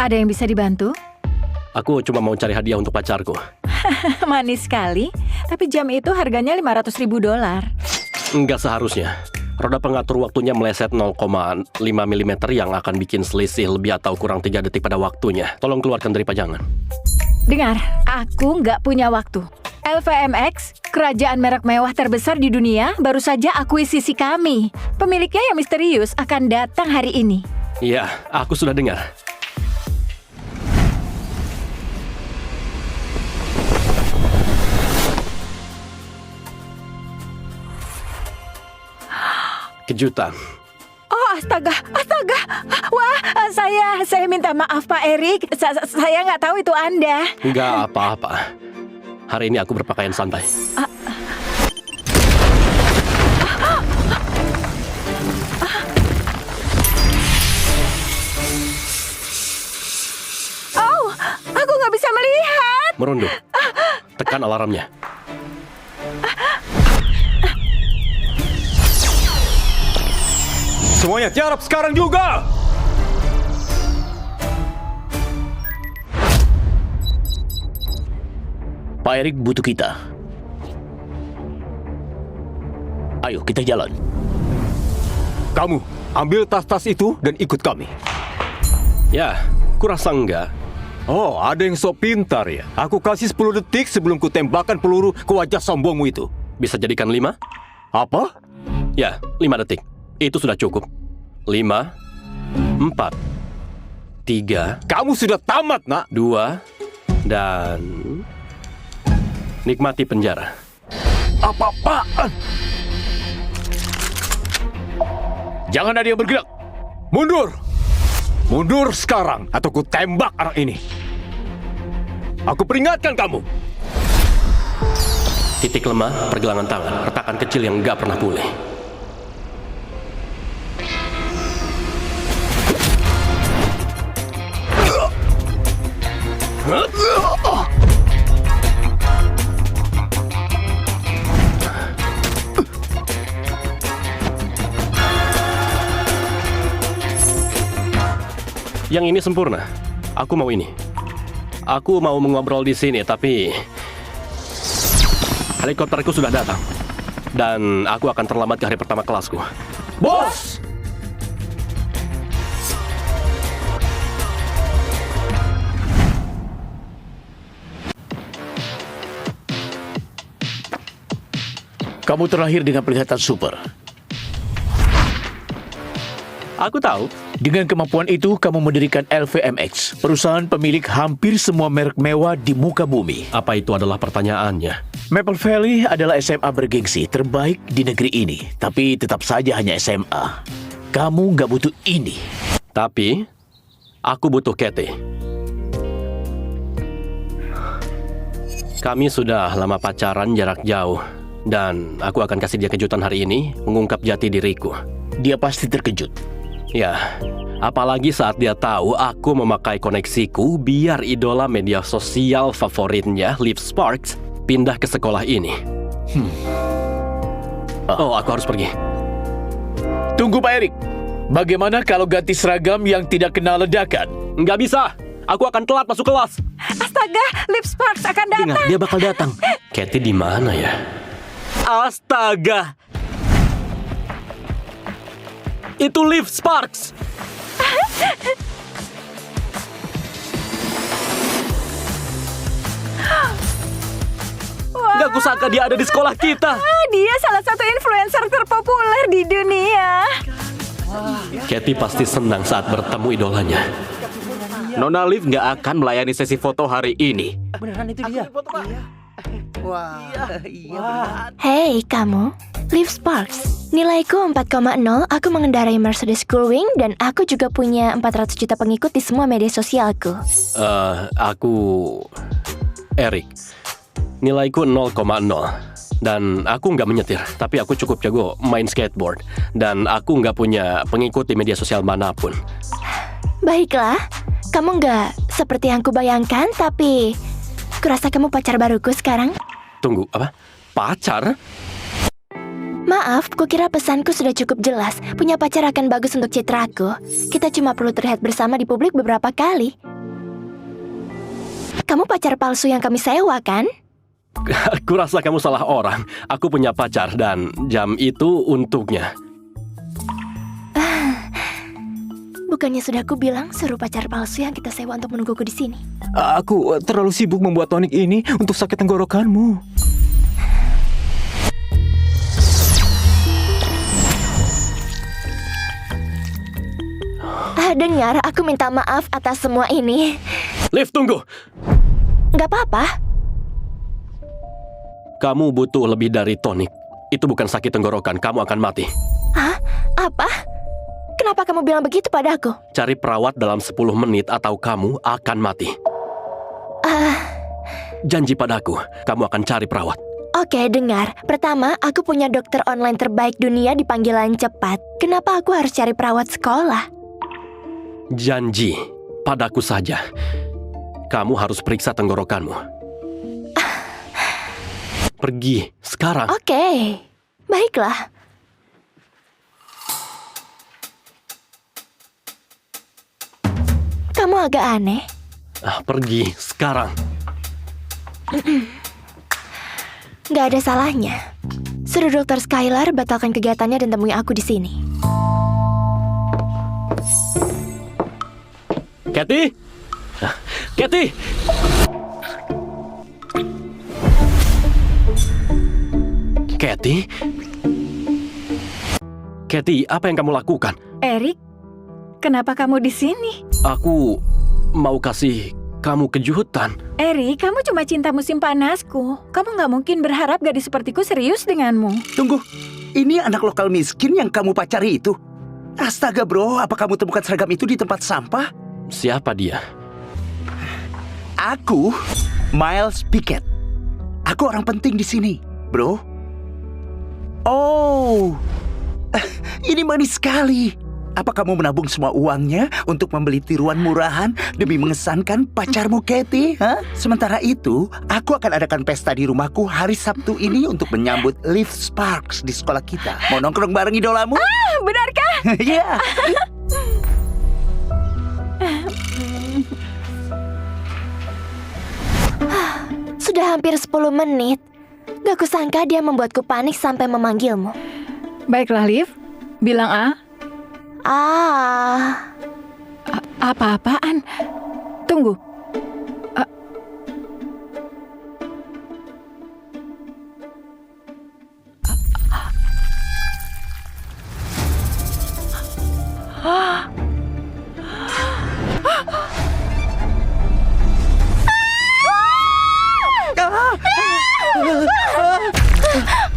Ada yang bisa dibantu? Aku cuma mau cari hadiah untuk pacarku. Manis sekali. Tapi jam itu harganya $500.000. Nggak seharusnya. Roda pengatur waktunya meleset 0,5 mm yang akan bikin selisih lebih atau kurang 3 detik pada waktunya. Tolong keluarkan dari pajangan. Dengar, aku nggak punya waktu. LVMX, kerajaan merek mewah terbesar di dunia, baru saja akuisisi kami. Pemiliknya yang misterius akan datang hari ini. Iya, aku sudah dengar. Kejutan. Oh, astaga. Wah, saya minta maaf Pak Erik. Saya nggak tahu itu Anda. Nggak apa-apa. Hari ini aku berpakaian santai. Oh, aku nggak bisa melihat. Merunduk. Tekan alarmnya. Semuanya tiarap sekarang juga! Pak Erik butuh kita. Ayo, kita jalan. Kamu, ambil tas-tas itu dan ikut kami. Ya, kurasa enggak. Oh, ada yang sok pintar ya. Aku kasih 10 detik sebelum ku tembakkan peluru ke wajah sombongmu itu. Bisa jadikan 5? Apa? Ya, 5 detik. Itu sudah cukup. 5, 4, 3, Kamu sudah tamat, nak. 2, dan... nikmati penjara. Apa-apaan? Jangan ada yang bergerak. Mundur! Mundur sekarang, atau ku tembak anak ini. Aku peringatkan kamu. Titik lemah, pergelangan tangan, retakan kecil yang nggak pernah pulih. Yang ini sempurna. Aku mau ini. Aku mau mengobrol di sini, tapi helikopterku sudah datang. Dan aku akan terlambat ke hari pertama kelasku. Bos! Kamu terlahir dengan penglihatan super. Aku tahu. Dengan kemampuan itu, kamu mendirikan LVMX, perusahaan pemilik hampir semua merek mewah di muka bumi. Apa itu adalah pertanyaannya? Maple Valley adalah SMA bergengsi terbaik di negeri ini, tapi tetap saja hanya SMA. Kamu nggak butuh ini. Tapi, aku butuh Kathy. Kami sudah lama pacaran jarak jauh, dan aku akan kasih dia kejutan hari ini, mengungkap jati diriku. Dia pasti terkejut. Ya, apalagi saat dia tahu aku memakai koneksiku biar idola media sosial favoritnya, Liv Sparks, pindah ke sekolah ini. Oh, aku harus pergi. Tunggu Pak Erik. Bagaimana kalau ganti seragam yang tidak kena ledakan? Nggak bisa. Aku akan telat masuk kelas. Astaga, Liv Sparks akan datang. Dengar, dia bakal datang. Kathy di mana ya? Astaga. Itu Liv Sparks. Gak kusangka dia ada di sekolah kita. Dia salah satu influencer terpopuler di dunia. Kathy pasti senang saat bertemu idolanya. Nona Liv nggak akan melayani sesi foto hari ini. Beneran itu dia? Iya. Wah, iya. Hei kamu, Liv Sparks. Nilaiku 4,0, aku mengendarai Mercedes Gullwing dan aku juga punya 400 juta pengikut di semua media sosialku. Aku Erik. Nilaiku 0,0. Dan aku nggak menyetir, tapi aku cukup jago main skateboard. Dan aku nggak punya pengikut di media sosial manapun. Baiklah, kamu nggak seperti yang kubayangkan, tapi kurasa kamu pacar baruku sekarang. Tunggu, apa? Pacar? Maaf, kukira pesanku sudah cukup jelas. Punya pacar akan bagus untuk citraku. Kita cuma perlu terlihat bersama di publik beberapa kali. Kamu pacar palsu yang kami sewa, kan? Aku rasa kamu salah orang. Aku punya pacar dan jam itu untuknya. Bukannya sudah aku bilang suruh pacar palsu yang kita sewa untuk menungguku di sini? Aku terlalu sibuk membuat tonik ini untuk sakit tenggorokanmu. Dengar, aku minta maaf atas semua ini. Liv, tunggu. Gak apa-apa. Kamu butuh lebih dari tonik. Itu bukan sakit tenggorokan, kamu akan mati. Hah? Apa? Kenapa kamu bilang begitu padaku? Cari perawat dalam 10 menit atau kamu akan mati. Janji padaku, kamu akan cari perawat. Oke, dengar. Pertama, aku punya dokter online terbaik dunia di panggilan cepat. Kenapa aku harus cari perawat sekolah? Janji padaku saja. Kamu harus periksa tenggorokanmu. Pergi sekarang. Oke, baiklah. Kamu agak aneh. Pergi sekarang. Gak ada salahnya. Suruh Dokter Skylar batalkan kegiatannya dan temui aku di sini. Kathy? Kathy? Kathy? Kathy, apa yang kamu lakukan? Eric, kenapa kamu di sini? Aku mau kasih kamu kejutan. Eric, kamu cuma cinta musim panasku. Kamu nggak mungkin berharap gadis sepertiku serius denganmu. Tunggu, ini anak lokal miskin yang kamu pacari itu? Astaga bro, apa kamu temukan seragam itu di tempat sampah? Siapa dia? Aku, Miles Pickett. Aku orang penting di sini, bro. Oh, ini manis sekali. Apa kamu menabung semua uangnya untuk membeli tiruan murahan demi mengesankan pacarmu Kathy? Hah? Sementara itu, aku akan adakan pesta di rumahku hari Sabtu ini untuk menyambut Liv Sparks di sekolah kita. Mau nongkrong bareng idolamu? Benarkah? Iya. Sudah hampir 10 menit. Gak kusangka dia membuatku panik sampai memanggilmu. Baiklah, Liv. Bilang apa-apaan? Tunggu.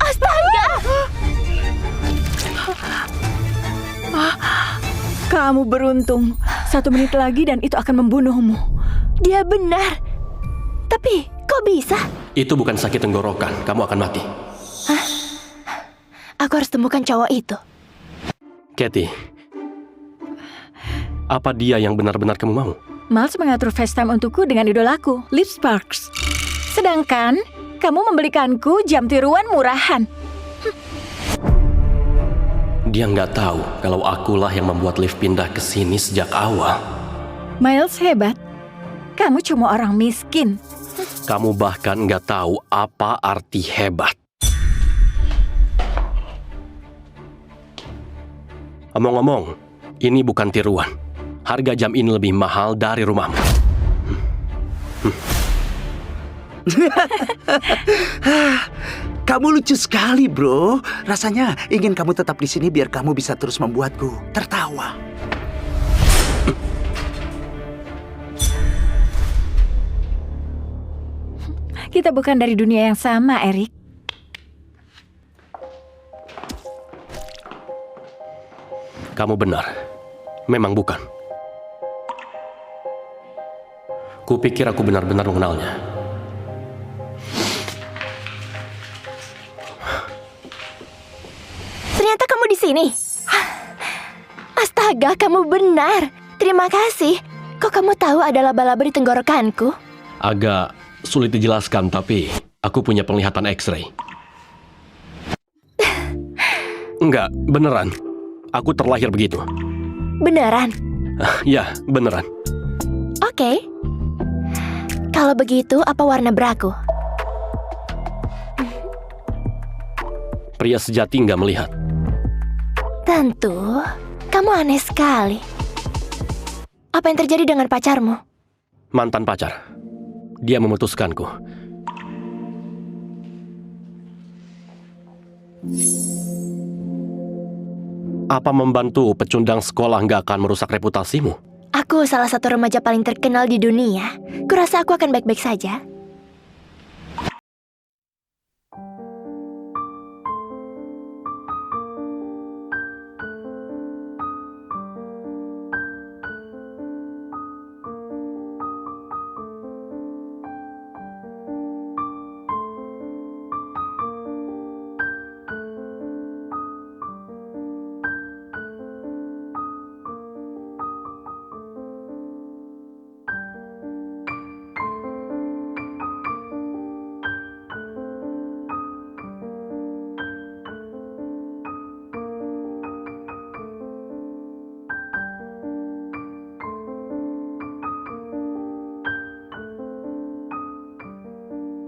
Astaga! Kamu beruntung. 1 menit lagi dan itu akan membunuhmu. Dia benar. Tapi, kok bisa? Itu bukan sakit tenggorokan, kamu akan mati. Aku harus temukan cowok itu. Kathy, apa dia yang benar-benar kamu mau? Miles mengatur FaceTime untukku dengan idolaku, Liv Sparks. Sedangkan kamu membelikanku jam tiruan murahan. Dia nggak tahu kalau akulah yang membuat Liv pindah ke sini sejak awal. Miles hebat. Kamu cuma orang miskin. Kamu bahkan nggak tahu apa arti hebat. Omong-omong, ini bukan tiruan. Harga jam ini lebih mahal dari rumahmu. Kamu lucu sekali, bro. Rasanya ingin kamu tetap di sini biar kamu bisa terus membuatku tertawa. Kita bukan dari dunia yang sama, Eric. Kamu benar. Memang bukan. Kupikir aku benar-benar mengenalnya. Ternyata kamu di sini. Astaga, kamu benar. Terima kasih. Kok kamu tahu ada laba-laba di tenggorokanku? Agak sulit dijelaskan, tapi aku punya penglihatan X-ray. Enggak, beneran. Aku terlahir begitu. Beneran? Ya, beneran. Oke. Kalau begitu, apa warna beraku? Pria sejati nggak melihat. Tentu, kamu aneh sekali. Apa yang terjadi dengan pacarmu? Mantan pacar. Dia memutuskanku. Apa membantu pecundang sekolah nggak akan merusak reputasimu? Aku salah satu remaja paling terkenal di dunia. Kurasa aku akan baik-baik saja.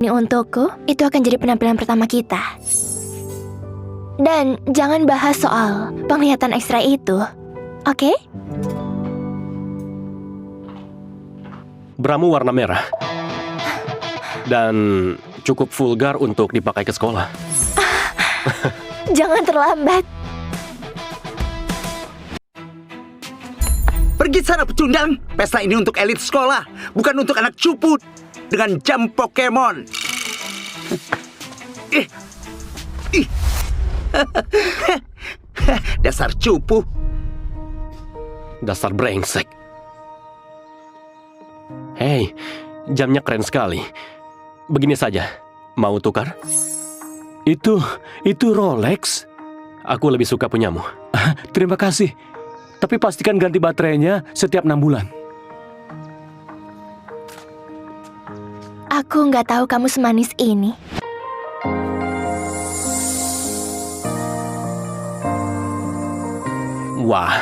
Ini untukku, itu akan jadi penampilan pertama kita. Dan jangan bahas soal penglihatan ekstra itu, oke? Bramu warna merah. Dan cukup vulgar untuk dipakai ke sekolah. Jangan terlambat. Pergi sana pecundang. Pesta ini untuk elit sekolah, bukan untuk anak cupu dengan jam Pokemon. Dasar cupu. Dasar brengsek. Hei, jamnya keren sekali. Begini saja, mau tukar? Itu Rolex. Aku lebih suka punyamu. Terima kasih. Tapi pastikan ganti baterainya setiap 6 bulan. Aku nggak tahu kamu semanis ini. Wah.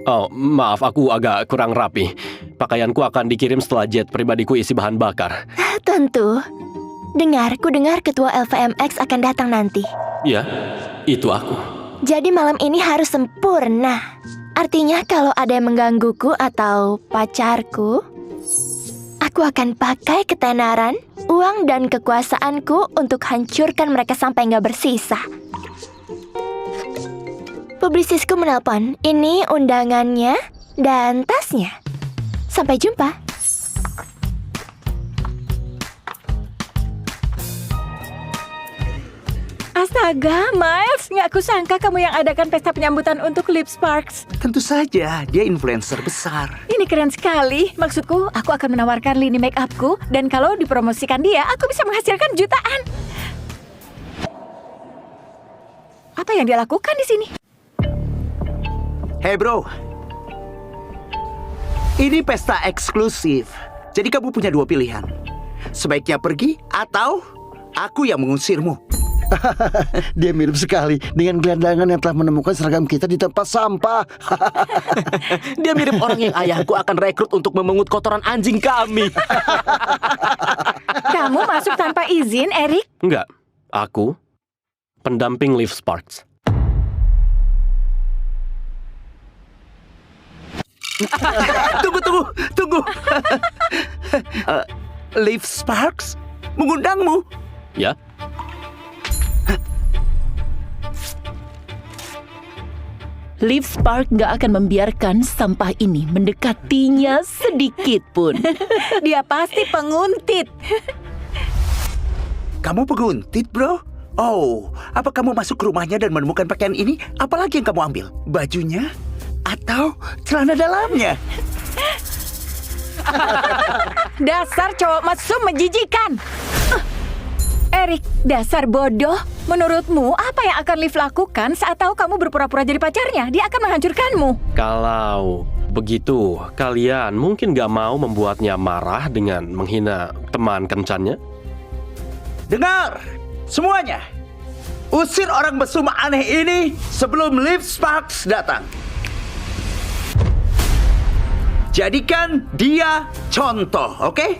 Oh, maaf, aku agak kurang rapi. Pakaianku akan dikirim setelah jet pribadiku isi bahan bakar. Tentu. Ku dengar ketua LVMX akan datang nanti. Ya, itu aku. Jadi malam ini harus sempurna. Artinya kalau ada yang menggangguku atau pacarku, aku akan pakai ketenaran, uang dan kekuasaanku untuk hancurkan mereka sampai nggak bersisa. Publisisku menelpon. Ini undangannya dan tasnya. Sampai jumpa. Astaga, Miles, nggak kusangka kamu yang adakan pesta penyambutan untuk Liv Sparks. Tentu saja, dia influencer besar. Ini keren sekali. Maksudku, aku akan menawarkan lini make upku, dan kalau dipromosikan dia, aku bisa menghasilkan jutaan. Apa yang dia lakukan di sini? Hey bro, ini pesta eksklusif. Jadi kamu punya 2 pilihan. Sebaiknya pergi atau aku yang mengusirmu. Dia mirip sekali dengan gelandangan yang telah menemukan seragam kita di tempat sampah. Dia mirip orang yang ayahku akan rekrut untuk memungut kotoran anjing kami. Kamu masuk tanpa izin, Eric? Enggak, aku pendamping Liv Sparks. Tunggu. Liv Sparks mengundangmu? Ya. Liv Sparks gak akan membiarkan sampah ini mendekatinya sedikit pun. Dia pasti penguntit. Kamu penguntit, bro? Oh, apa kamu masuk ke rumahnya dan menemukan pakaian ini? Apalagi yang kamu ambil? Bajunya? Atau celana dalamnya? Dasar cowok mesum menjijikan. Eric, dasar bodoh. Menurutmu, apa yang akan Liv lakukan saat tahu kamu berpura-pura jadi pacarnya? Dia akan menghancurkanmu. Kalau begitu, kalian mungkin gak mau membuatnya marah dengan menghina teman kencannya? Dengar, semuanya. Usir orang mesum aneh ini sebelum Liv Sparks datang. Jadikan dia contoh, oke?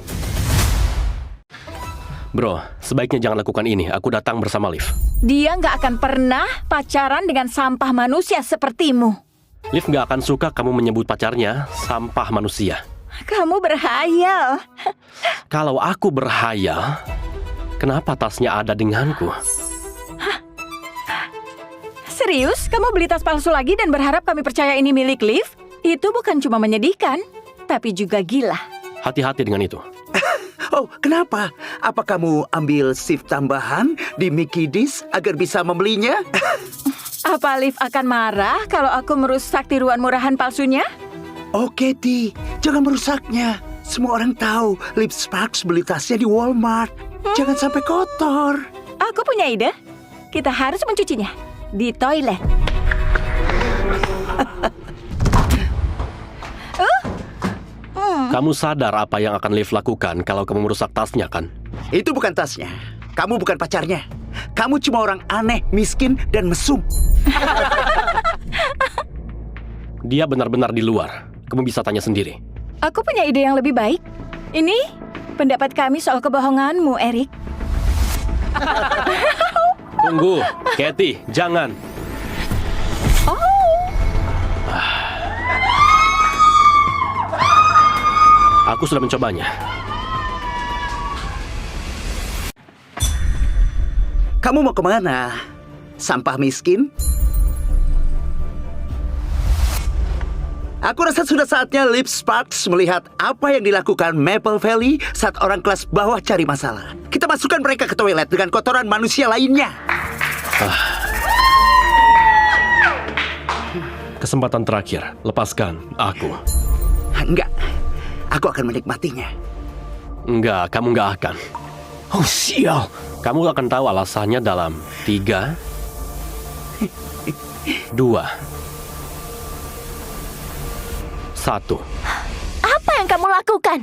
Bro, sebaiknya jangan lakukan ini. Aku datang bersama Liv. Dia nggak akan pernah pacaran dengan sampah manusia sepertimu. Liv nggak akan suka kamu menyebut pacarnya sampah manusia. Kamu berhayal. Kalau aku berhayal, kenapa tasnya ada denganku? Serius? Kamu beli tas palsu lagi dan berharap kami percaya ini milik Liv? Itu bukan cuma menyedihkan, tapi juga gila. Hati-hati dengan itu. Oh, kenapa? Apa kamu ambil shift tambahan di Mickey D's agar bisa membelinya? Apa Liv akan marah kalau aku merusak tiruan murahan palsunya? Oh, Katie, jangan merusaknya. Semua orang tahu Liv Sparks beli tasnya di Walmart. Jangan sampai kotor. Aku punya ide. Kita harus mencucinya di toilet. Kamu sadar apa yang akan Liv lakukan kalau kamu merusak tasnya, kan? Itu bukan tasnya. Kamu bukan pacarnya. Kamu cuma orang aneh, miskin, dan mesum. Dia benar-benar di luar. Kamu bisa tanya sendiri. Aku punya ide yang lebih baik. Ini pendapat kami soal kebohonganmu, Eric. Tunggu, Katie, jangan. Aku sudah mencobanya. Kamu mau kemana? Sampah miskin? Aku rasa sudah saatnya Liv Sparks melihat apa yang dilakukan Maple Valley saat orang kelas bawah cari masalah. Kita masukkan mereka ke toilet dengan kotoran manusia lainnya. Kesempatan terakhir, lepaskan aku. Enggak, aku akan menikmatinya. Enggak, kamu enggak akan. Oh, sial. Kamu akan tahu alasannya dalam 3, 2, 1. Apa yang kamu lakukan?